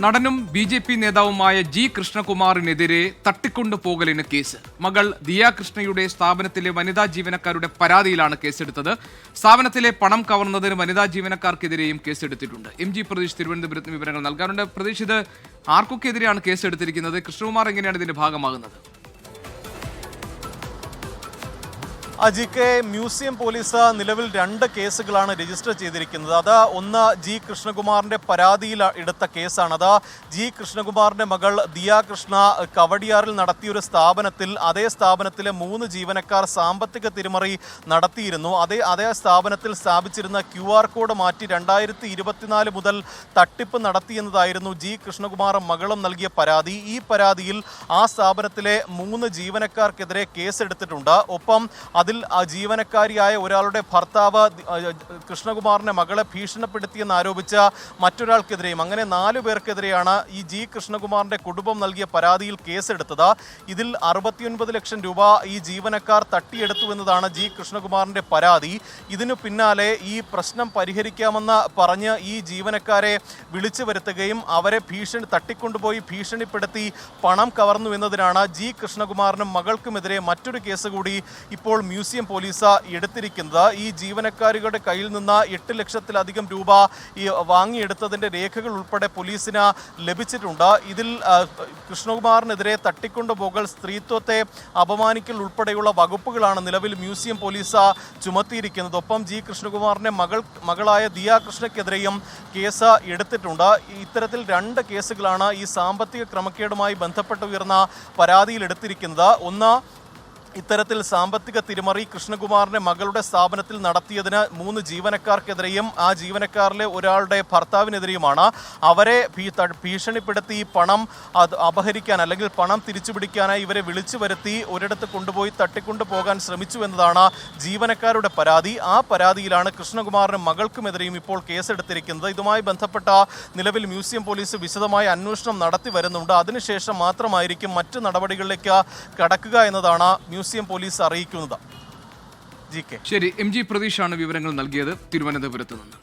നടനും ബി.ജെ.പി. നേതാവുമായ G കൃഷ്ണകുമാറിനെതിരെ തട്ടിക്കൊണ്ടുപോകലിന് case. മകൾ ദിയ കൃഷ്ണയുടെ സ്ഥാപനത്തിലെ വനിതാ ജീവനക്കാരുടെ പരാതിയിലാണ് കേസെടുത്തത്. സ്ഥാപനത്തിലെ പണം കവർന്നതിന് വനിതാ ജീവനക്കാർക്കെതിരെയും കേസെടുത്തിട്ടുണ്ട്. എം.ജി. പ്രതീഷ് തിരുവനന്തപുരത്ത് വിവരങ്ങൾ നൽകാറുണ്ട്. പ്രതീഷ്, ഇത് ആർക്കൊക്കെതിരെയാണ് കേസെടുത്തിരിക്കുന്നത്? കൃഷ്ണകുമാർ എങ്ങനെയാണ് ഇതിന്റെ ഭാഗമാകുന്നത്? ജി.കെ, മ്യൂസിയം പോലീസ് നിലവിൽ 2 കേസുകളാണ് രജിസ്റ്റർ ചെയ്തിരിക്കുന്നത്. അത് ഒന്ന് ജി കൃഷ്ണകുമാറിന്റെ പരാതിയിൽ എടുത്ത കേസാണ്. അത് ജി കൃഷ്ണകുമാറിന്റെ മകൾ ദിയ കൃഷ്ണ കവടിയാറിൽ നടത്തിയൊരു സ്ഥാപനത്തിൽ, അതേ സ്ഥാപനത്തിലെ 3 ജീവനക്കാർ സാമ്പത്തിക തിരിമറി നടത്തിയിരുന്നു. അതേ സ്ഥാപനത്തിൽ സ്ഥാപിച്ചിരുന്ന QR കോഡ് മാറ്റി 2024 മുതൽ തട്ടിപ്പ് നടത്തിയെന്നതായിരുന്നു ജി കൃഷ്ണകുമാറും മകളും നൽകിയ പരാതി. ഈ പരാതിയിൽ ആ സ്ഥാപനത്തിലെ 3 ജീവനക്കാർക്കെതിരെ കേസെടുത്തിട്ടുണ്ട്. ഒപ്പം അതിൽ ജീവനക്കാരിയായ ഒരാളുടെ ഭർത്താവ് കൃഷ്ണകുമാറിന്റെ മകളെ ഭീഷണിപ്പെടുത്തിയെന്ന് ആരോപിച്ച മറ്റൊരാൾക്കെതിരെയും, അങ്ങനെ 4 പേർക്കെതിരെയാണ് ഈ ജി കൃഷ്ണകുമാറിന്റെ കുടുംബം നൽകിയ പരാതിയിൽ കേസെടുത്തത്. ഇതിൽ 69 ലക്ഷം രൂപ ഈ ജീവനക്കാർ തട്ടിയെടുത്തു എന്നതാണ് ജി കൃഷ്ണകുമാറിന്റെ പരാതി. ഇതിനു പിന്നാലെ ഈ പ്രശ്നം പരിഹരിക്കാമെന്ന് പറഞ്ഞ് ഈ ജീവനക്കാരെ വിളിച്ചു വരുത്തുകയും അവരെ തട്ടിക്കൊണ്ടുപോയി ഭീഷണിപ്പെടുത്തി പണം കവർന്നു എന്നതിനാണ് ജി കൃഷ്ണകുമാറിനും മകൾക്കുമെതിരെ മറ്റൊരു കേസ് കൂടി ഇപ്പോൾ മ്യൂസിയം പോലീസ് എടുത്തിരിക്കുന്നത്. ഈ ജീവനക്കാരുടെ കയ്യിൽ നിന്ന് 8 ലക്ഷത്തിലധികം രൂപ ഈ വാങ്ങിയെടുത്തതിന്റെ രേഖകൾ ഉൾപ്പെടെ പോലീസിന് ലഭിച്ചിട്ടുണ്ട്. ഇതിൽ കൃഷ്ണകുമാറിനെതിരെ തട്ടിക്കൊണ്ടുപോകൽ, സ്ത്രീത്വത്തെ അപമാനിക്കൽ ഉൾപ്പെടെയുള്ള വകുപ്പുകളാണ് നിലവിൽ മ്യൂസിയം പോലീസ് ചുമത്തിയിരിക്കുന്നത്. ഒപ്പം ജി കൃഷ്ണകുമാറിന്റെ മകളായ ദിയ കൃഷ്ണയ്ക്കെതിരെയും കേസ് എടുത്തിട്ടുണ്ട്. ഇത്തരത്തിൽ 2 കേസുകളാണ് ഈ സാമ്പത്തിക ക്രമക്കേടുമായി ബന്ധപ്പെട്ട് ഉയർന്ന പരാതിയിൽ എടുത്തിരിക്കുന്നത്. ഒന്ന്, ഇത്തരത്തിൽ സാമ്പത്തിക തിരിമറി കൃഷ്ണകുമാറിന്റെ മകളുടെ സ്ഥാപനത്തിൽ നടത്തിയതിന് 3 ജീവനക്കാർക്കെതിരെയും ആ ജീവനക്കാരിലെ ഒരാളുടെ ഭർത്താവിനെതിരെയുമാണ്. അവരെ ഭീഷണിപ്പെടുത്തി പണം അപഹരിക്കാൻ അല്ലെങ്കിൽ പണം തിരിച്ചുപിടിക്കാനായി ഇവരെ വിളിച്ചു വരുത്തി ഒരിടത്ത് കൊണ്ടുപോയി തട്ടിക്കൊണ്ടുപോകാൻ ശ്രമിച്ചു എന്നതാണ് ജീവനക്കാരുടെ പരാതി. ആ പരാതിയിലാണ് കൃഷ്ണകുമാറിനും മകൾക്കുമെതിരെയും ഇപ്പോൾ കേസെടുത്തിരിക്കുന്നത്. ഇതുമായി ബന്ധപ്പെട്ട നിലവിൽ മ്യൂസിയം പോലീസ് വിശദമായ അന്വേഷണം നടത്തി വരുന്നുണ്ട്. അതിനുശേഷം മാത്രമായിരിക്കും മറ്റ് നടപടികളിലേക്ക് കടക്കുക എന്നതാണ് മ്യൂസിയം പോലീസ് അറിയിക്കുന്നത്. ശരി, എം.ജി. പ്രതീഷാണ് വിവരങ്ങൾ നൽകിയത് തിരുവനന്തപുരത്ത് നിന്ന്.